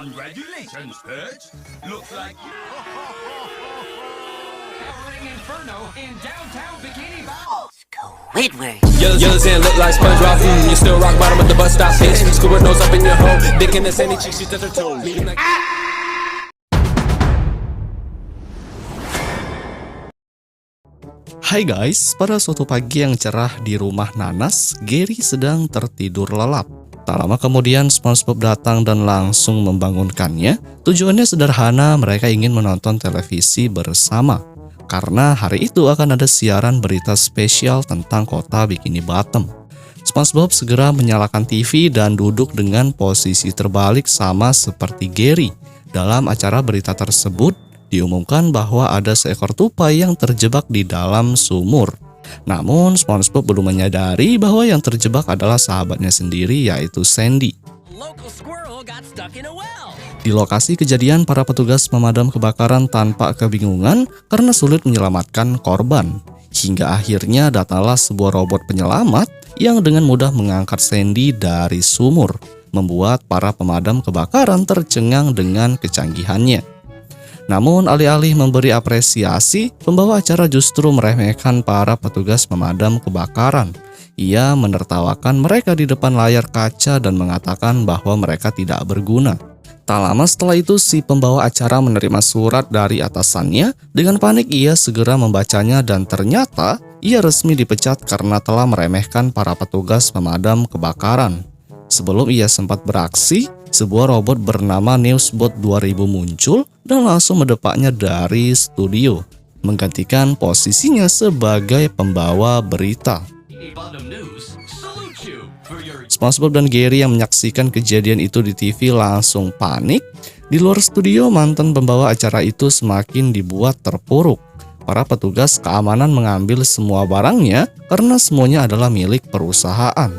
Congratulations, Purge. Looks like Howling Inferno in downtown Bikini Bottom. Squidward. Yellows and look like SpongeBob. You still rock bottom at the bus stop, bitch. Squidward nose up in your hole. Dick in the sandy cheek, she touch her toes. Hai guys, pada suatu pagi yang cerah di rumah Nanas, Gary sedang tertidur lelap. Tak lama kemudian SpongeBob datang dan langsung membangunkannya. Tujuannya sederhana, mereka ingin menonton televisi bersama. Karena hari itu akan ada siaran berita spesial tentang kota Bikini Bottom. SpongeBob segera menyalakan TV dan duduk dengan posisi terbalik sama seperti Gary. Dalam acara berita tersebut, diumumkan bahwa ada seekor tupai yang terjebak di dalam sumur. Namun SpongeBob belum menyadari bahwa yang terjebak adalah sahabatnya sendiri, yaitu Sandy. Di lokasi kejadian, para petugas memadam kebakaran tanpa kebingungan karena sulit menyelamatkan korban. Hingga akhirnya datanglah sebuah robot penyelamat yang dengan mudah mengangkat Sandy dari sumur, membuat para pemadam kebakaran tercengang dengan kecanggihannya. Namun alih-alih memberi apresiasi, pembawa acara justru meremehkan para petugas pemadam kebakaran. Ia menertawakan mereka di depan layar kaca dan mengatakan bahwa mereka tidak berguna. Tak lama setelah itu, si pembawa acara menerima surat dari atasannya. Dengan panik ia segera membacanya dan ternyata ia resmi dipecat karena telah meremehkan para petugas pemadam kebakaran. Sebelum ia sempat beraksi, sebuah robot bernama Newsbot 2000 muncul dan langsung mendepaknya dari studio, menggantikan posisinya sebagai pembawa berita. SpongeBob dan Gary yang menyaksikan kejadian itu di TV langsung panik. Di luar studio, mantan pembawa acara itu semakin dibuat terpuruk. Para petugas keamanan mengambil semua barangnya karena semuanya adalah milik perusahaan.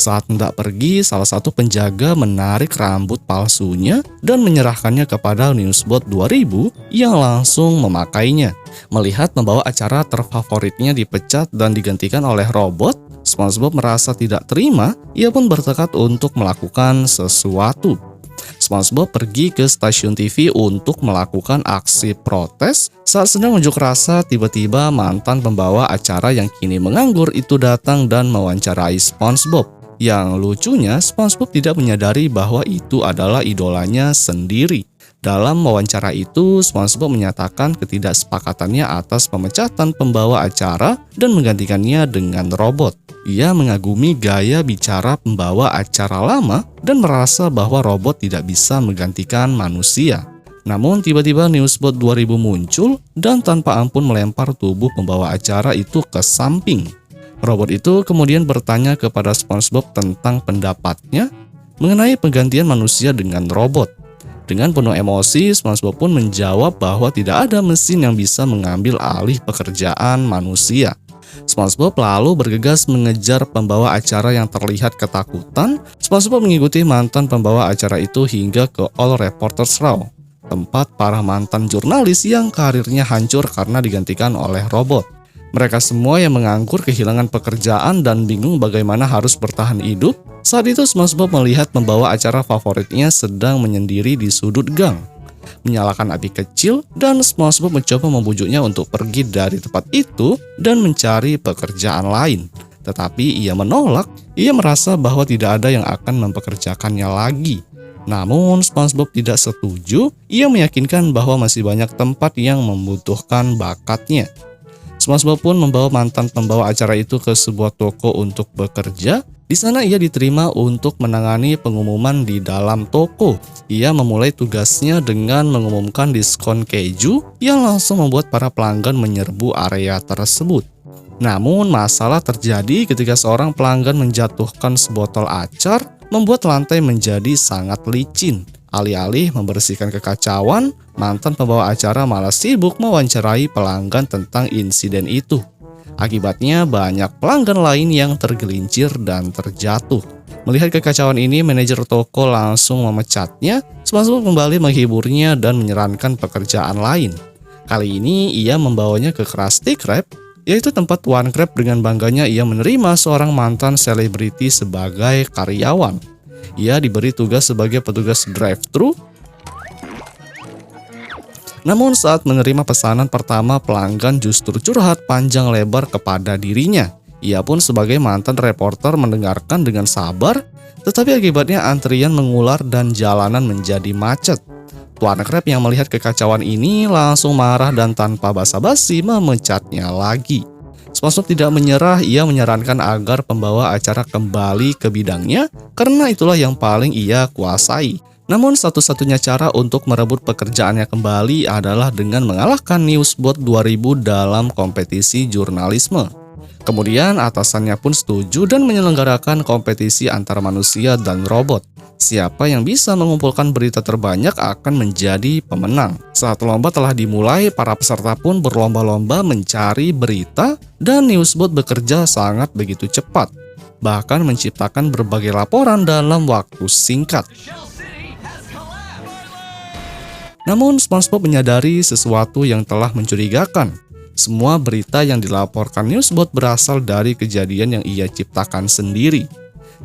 Saat hendak pergi, salah satu penjaga menarik rambut palsunya dan menyerahkannya kepada Newsbot 2000 yang langsung memakainya. Melihat pembawa acara terfavoritnya dipecat dan digantikan oleh robot, SpongeBob merasa tidak terima. Ia pun bertekad untuk melakukan sesuatu. SpongeBob pergi ke stasiun TV untuk melakukan aksi protes. Saat sedang unjuk rasa, tiba-tiba mantan pembawa acara yang kini menganggur itu datang dan mewawancarai SpongeBob. Yang lucunya, SpongeBob tidak menyadari bahwa itu adalah idolanya sendiri. Dalam wawancara itu, SpongeBob menyatakan ketidaksepakatannya atas pemecatan pembawa acara dan menggantikannya dengan robot. Ia mengagumi gaya bicara pembawa acara lama dan merasa bahwa robot tidak bisa menggantikan manusia. Namun tiba-tiba Newsbot 2000 muncul dan tanpa ampun melempar tubuh pembawa acara itu ke samping. Robot itu kemudian bertanya kepada SpongeBob tentang pendapatnya mengenai penggantian manusia dengan robot. Dengan penuh emosi, SpongeBob pun menjawab bahwa tidak ada mesin yang bisa mengambil alih pekerjaan manusia. SpongeBob lalu bergegas mengejar pembawa acara yang terlihat ketakutan. SpongeBob mengikuti mantan pembawa acara itu hingga ke All Reporters Row, tempat para mantan jurnalis yang karirnya hancur karena digantikan oleh robot. Mereka semua yang menganggur kehilangan pekerjaan dan bingung bagaimana harus bertahan hidup. Saat itu SpongeBob melihat pembawa acara favoritnya sedang menyendiri di sudut gang, menyalakan api kecil, dan SpongeBob mencoba membujuknya untuk pergi dari tempat itu dan mencari pekerjaan lain. Tetapi ia menolak. Ia merasa bahwa tidak ada yang akan mempekerjakannya lagi. Namun SpongeBob tidak setuju. Ia meyakinkan bahwa masih banyak tempat yang membutuhkan bakatnya. SpongeBob pun membawa mantan pembawa acara itu ke sebuah toko untuk bekerja. Di sana ia diterima untuk menangani pengumuman di dalam toko. Ia memulai tugasnya dengan mengumumkan diskon keju yang langsung membuat para pelanggan menyerbu area tersebut. Namun masalah terjadi ketika seorang pelanggan menjatuhkan sebotol acar, membuat lantai menjadi sangat licin. Alih-alih membersihkan kekacauan, mantan pembawa acara malah sibuk mewawancarai pelanggan tentang insiden itu. Akibatnya banyak pelanggan lain yang tergelincir dan terjatuh. Melihat kekacauan ini, manajer toko langsung memecatnya. SpongeBob kembali menghiburnya dan menyarankan pekerjaan lain. Kali ini ia membawanya ke Krusty Krab, yaitu tempat One Krab dengan bangganya ia menerima seorang mantan selebriti sebagai karyawan. Ia diberi tugas sebagai petugas drive-thru. Namun saat menerima pesanan pertama, pelanggan justru curhat panjang lebar kepada dirinya. Ia pun sebagai mantan reporter mendengarkan dengan sabar, tetapi akibatnya antrian mengular dan jalanan menjadi macet. Tuan Crab yang melihat kekacauan ini langsung marah dan tanpa basa-basi memecatnya lagi. SpongeBob tidak menyerah, ia menyarankan agar pembawa acara kembali ke bidangnya karena itulah yang paling ia kuasai. Namun satu-satunya cara untuk merebut pekerjaannya kembali adalah dengan mengalahkan Newsbot 2000 dalam kompetisi jurnalisme. Kemudian atasannya pun setuju dan menyelenggarakan kompetisi antara manusia dan robot. Siapa yang bisa mengumpulkan berita terbanyak akan menjadi pemenang. Saat lomba telah dimulai, para peserta pun berlomba-lomba mencari berita dan Newsbot bekerja sangat begitu cepat. Bahkan menciptakan berbagai laporan dalam waktu singkat. Namun SpongeBob menyadari sesuatu yang telah mencurigakan. Semua berita yang dilaporkan Newsbot berasal dari kejadian yang ia ciptakan sendiri.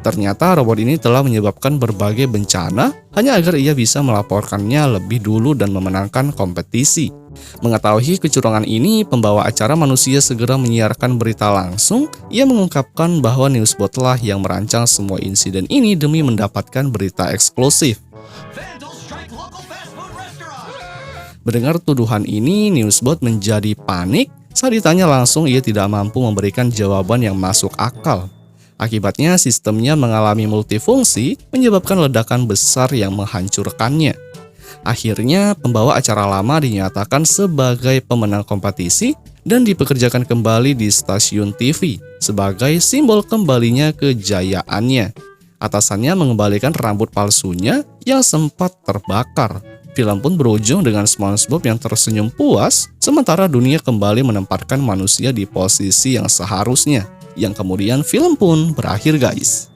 Ternyata robot ini telah menyebabkan berbagai bencana hanya agar ia bisa melaporkannya lebih dulu dan memenangkan kompetisi. Mengetahui kecurangan ini, pembawa acara manusia segera menyiarkan berita langsung. Ia mengungkapkan bahwa Newsbot lah yang merancang semua insiden ini demi mendapatkan berita eksklusif. Mendengar tuduhan ini, Newsbot menjadi panik. Saat ditanya langsung, ia tidak mampu memberikan jawaban yang masuk akal. Akibatnya, sistemnya mengalami multifungsi, menyebabkan ledakan besar yang menghancurkannya. Akhirnya, pembawa acara lama dinyatakan sebagai pemenang kompetisi dan dipekerjakan kembali di stasiun TV sebagai simbol kembalinya kejayaannya. Atasannya mengembalikan rambut palsunya yang sempat terbakar. Film pun berujung dengan SpongeBob yang tersenyum puas, sementara dunia kembali menempatkan manusia di posisi yang seharusnya. Yang kemudian film pun berakhir, guys.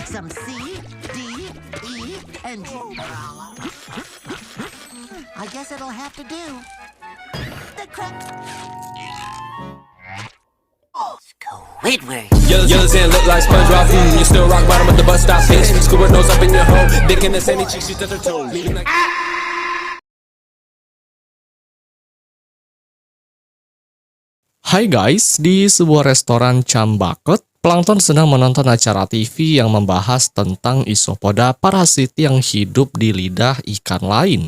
Some C, D, E, and G. I guess it'll have to do. The crap. Squidward. Yellows and look like SpongeBob. You still rock bottom at the bus stop, bitch. Squidward nose up in your hole. Dick in the sandy cheeks, she touch her toes. Hai guys, di sebuah restoran Cambaket, Plankton sedang menonton acara TV yang membahas tentang isopoda parasit yang hidup di lidah ikan lain.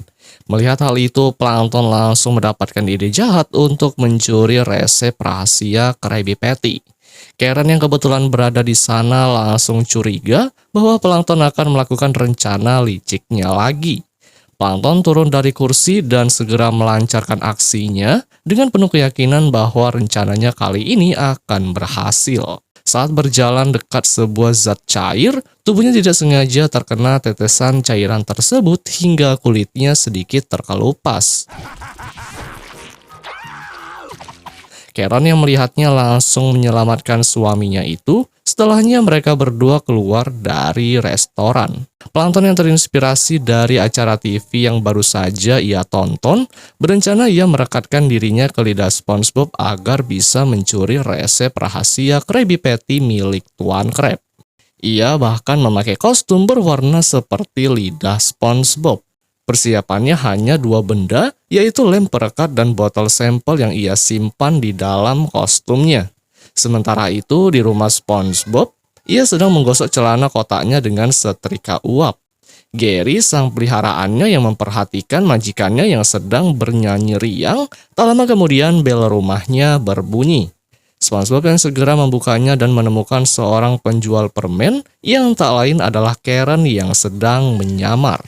Melihat hal itu, Plankton langsung mendapatkan ide jahat untuk mencuri resep rahasia Krabby Patty. Karen yang kebetulan berada di sana langsung curiga bahwa Plankton akan melakukan rencana liciknya lagi. Plankton turun dari kursi dan segera melancarkan aksinya dengan penuh keyakinan bahwa rencananya kali ini akan berhasil. Saat berjalan dekat sebuah zat cair, tubuhnya tidak sengaja terkena tetesan cairan tersebut hingga kulitnya sedikit terkelupas. Karen yang melihatnya langsung menyelamatkan suaminya itu. Setelahnya mereka berdua keluar dari restoran. Plankton yang terinspirasi dari acara TV yang baru saja ia tonton, berencana ia merekatkan dirinya ke lidah SpongeBob agar bisa mencuri resep rahasia Krabby Patty milik Tuan Crab. Ia bahkan memakai kostum berwarna seperti lidah SpongeBob. Persiapannya hanya dua benda, yaitu lem perekat dan botol sampel yang ia simpan di dalam kostumnya. Sementara itu, di rumah SpongeBob, ia sedang menggosok celana kotaknya dengan setrika uap. Gary, sang peliharaannya yang memperhatikan majikannya yang sedang bernyanyi riang, tak lama kemudian bel rumahnya berbunyi. SpongeBob yang segera membukanya dan menemukan seorang penjual permen yang tak lain adalah Karen yang sedang menyamar.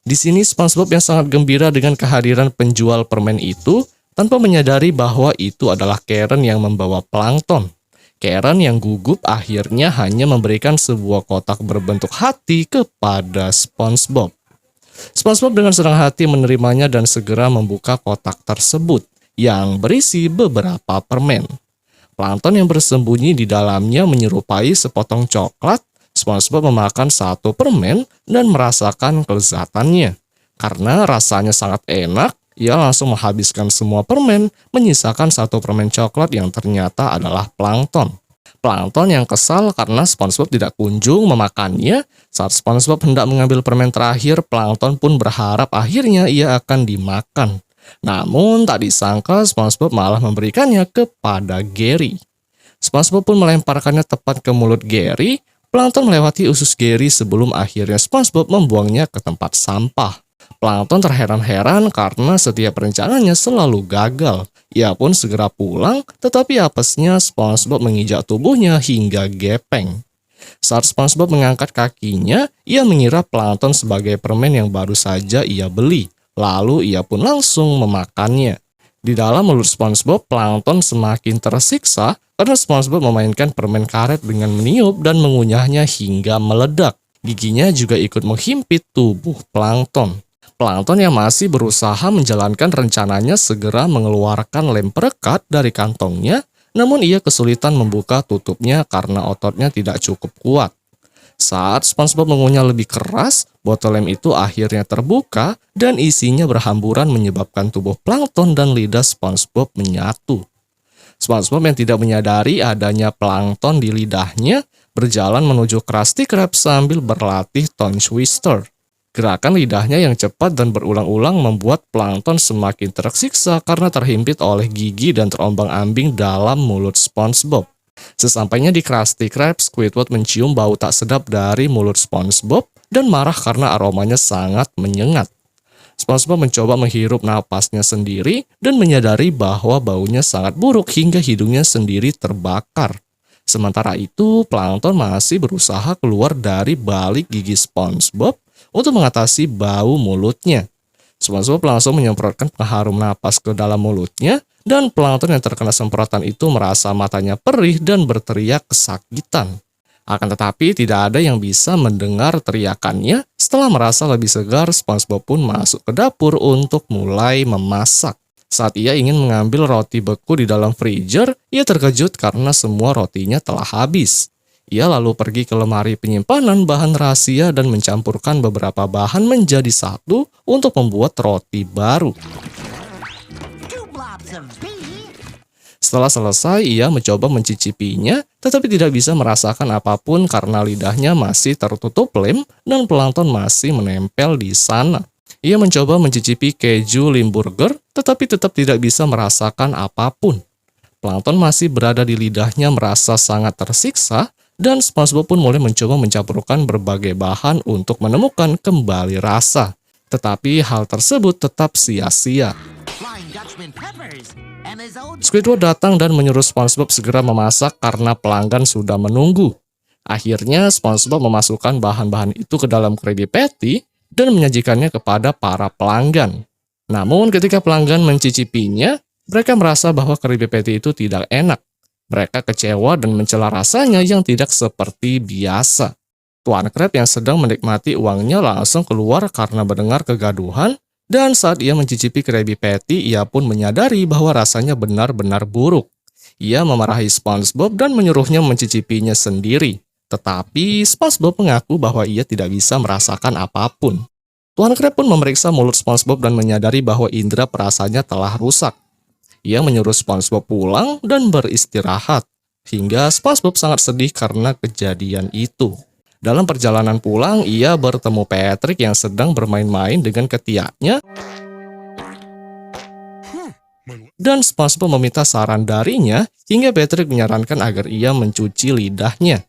Di sini SpongeBob yang sangat gembira dengan kehadiran penjual permen itu, tanpa menyadari bahwa itu adalah Karen yang membawa Plankton. Karen yang gugup akhirnya hanya memberikan sebuah kotak berbentuk hati kepada SpongeBob. SpongeBob dengan senang hati menerimanya dan segera membuka kotak tersebut yang berisi beberapa permen. Plankton yang bersembunyi di dalamnya menyerupai sepotong coklat. SpongeBob memakan satu permen dan merasakan kelezatannya. Karena rasanya sangat enak, ia langsung menghabiskan semua permen, menyisakan satu permen coklat yang ternyata adalah Plankton. Plankton yang kesal karena SpongeBob tidak kunjung memakannya. Saat SpongeBob hendak mengambil permen terakhir, Plankton pun berharap akhirnya ia akan dimakan. Namun tak disangka SpongeBob malah memberikannya kepada Gary. SpongeBob pun melemparkannya tepat ke mulut Gary. Plankton melewati usus Gary sebelum akhirnya SpongeBob membuangnya ke tempat sampah. Plankton terheran-heran karena setiap rencananya selalu gagal. Ia pun segera pulang, tetapi apesnya SpongeBob menginjak tubuhnya hingga gepeng. Saat SpongeBob mengangkat kakinya, ia mengira Plankton sebagai permen yang baru saja ia beli. Lalu ia pun langsung memakannya. Di dalam mulut SpongeBob, Plankton semakin tersiksa karena SpongeBob memainkan permen karet dengan meniup dan mengunyahnya hingga meledak. Giginya juga ikut menghimpit tubuh Plankton. Plankton yang masih berusaha menjalankan rencananya segera mengeluarkan lem perekat dari kantongnya, namun ia kesulitan membuka tutupnya karena ototnya tidak cukup kuat. Saat SpongeBob mengunyah lebih keras, botol lem itu akhirnya terbuka dan isinya berhamburan menyebabkan tubuh Plankton dan lidah SpongeBob menyatu. SpongeBob yang tidak menyadari adanya plankton di lidahnya berjalan menuju Krusty Krab sambil berlatih tongue twister. Gerakan lidahnya yang cepat dan berulang-ulang membuat plankton semakin tersiksa karena terhimpit oleh gigi dan terombang-ambing dalam mulut SpongeBob. Sesampainya di Krusty Krab, Squidward mencium bau tak sedap dari mulut SpongeBob dan marah karena aromanya sangat menyengat. SpongeBob mencoba menghirup napasnya sendiri dan menyadari bahwa baunya sangat buruk hingga hidungnya sendiri terbakar. Sementara itu, plankton masih berusaha keluar dari balik gigi SpongeBob untuk mengatasi bau mulutnya. SpongeBob langsung menyemprotkan pengharum napas ke dalam mulutnya, dan plankton yang terkena semprotan itu merasa matanya perih dan berteriak kesakitan. Akan tetapi tidak ada yang bisa mendengar teriakannya. Setelah merasa lebih segar, SpongeBob pun masuk ke dapur untuk mulai memasak. Saat ia ingin mengambil roti beku di dalam freezer, ia terkejut karena semua rotinya telah habis. Ia lalu pergi ke lemari penyimpanan bahan rahasia dan mencampurkan beberapa bahan menjadi satu untuk membuat roti baru. Two blobs of beef. Setelah selesai, ia mencoba mencicipinya, tetapi tidak bisa merasakan apapun karena lidahnya masih tertutup lem dan plankton masih menempel di sana. Ia mencoba mencicipi keju Limburger, tetapi tetap tidak bisa merasakan apapun. Plankton masih berada di lidahnya merasa sangat tersiksa, dan SpongeBob pun mulai mencoba mencampurkan berbagai bahan untuk menemukan kembali rasa. Tetapi hal tersebut tetap sia-sia. Flying Dutchman peppers. And his old Squidward datang dan menyuruh SpongeBob segera memasak karena pelanggan sudah menunggu. Akhirnya SpongeBob memasukkan bahan-bahan itu ke dalam Krabby Patty dan menyajikannya kepada para pelanggan. Namun ketika pelanggan mencicipinya, mereka merasa bahwa Krabby Patty itu tidak enak. Mereka kecewa dan mencela rasanya yang tidak seperti biasa. Tuan Crab yang sedang menikmati uangnya langsung keluar karena mendengar kegaduhan, dan saat ia mencicipi Krabby Patty, ia pun menyadari bahwa rasanya benar-benar buruk. Ia memarahi SpongeBob dan menyuruhnya mencicipinya sendiri. Tetapi SpongeBob mengaku bahwa ia tidak bisa merasakan apapun. Tuan Crab pun memeriksa mulut SpongeBob dan menyadari bahwa indera perasaannya telah rusak. Ia menyuruh SpongeBob pulang dan beristirahat, hingga SpongeBob sangat sedih karena kejadian itu. Dalam perjalanan pulang, ia bertemu Patrick yang sedang bermain-main dengan ketiaknya, dan SpongeBob meminta saran darinya hingga Patrick menyarankan agar ia mencuci lidahnya.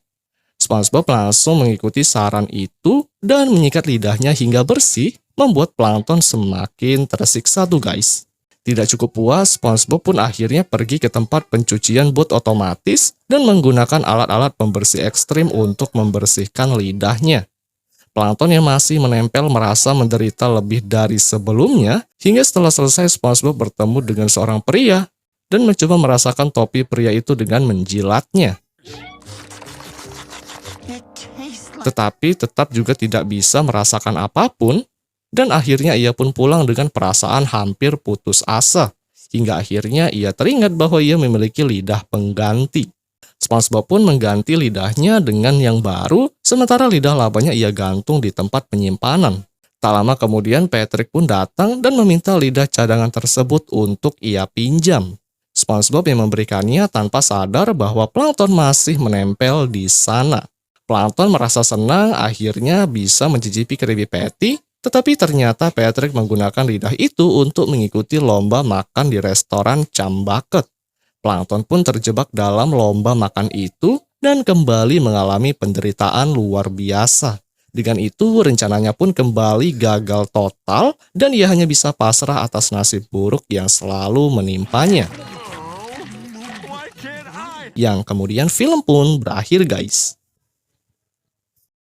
SpongeBob langsung mengikuti saran itu dan menyikat lidahnya hingga bersih, membuat plankton semakin tersiksa tuh guys. Tidak cukup puas, SpongeBob pun akhirnya pergi ke tempat pencucian bot otomatis dan menggunakan alat-alat pembersih ekstrim untuk membersihkan lidahnya. Plankton yang masih menempel merasa menderita lebih dari sebelumnya, hingga setelah selesai SpongeBob bertemu dengan seorang pria dan mencoba merasakan topi pria itu dengan menjilatnya. it tastes like Tetapi tetap juga tidak bisa merasakan apapun, dan akhirnya ia pun pulang dengan perasaan hampir putus asa. Hingga akhirnya ia teringat bahwa ia memiliki lidah pengganti. SpongeBob pun mengganti lidahnya dengan yang baru, sementara lidah labanya ia gantung di tempat penyimpanan. Tak lama kemudian Patrick pun datang dan meminta lidah cadangan tersebut untuk ia pinjam. SpongeBob yang memberikannya tanpa sadar bahwa Plankton masih menempel di sana. Plankton merasa senang akhirnya bisa mencicipi Krabby Patty, tetapi ternyata Patrick menggunakan lidah itu untuk mengikuti lomba makan di restoran Chumbucket. Plankton pun terjebak dalam lomba makan itu dan kembali mengalami penderitaan luar biasa. Dengan itu, rencananya pun kembali gagal total dan ia hanya bisa pasrah atas nasib buruk yang selalu menimpanya. Yang kemudian film pun berakhir, guys.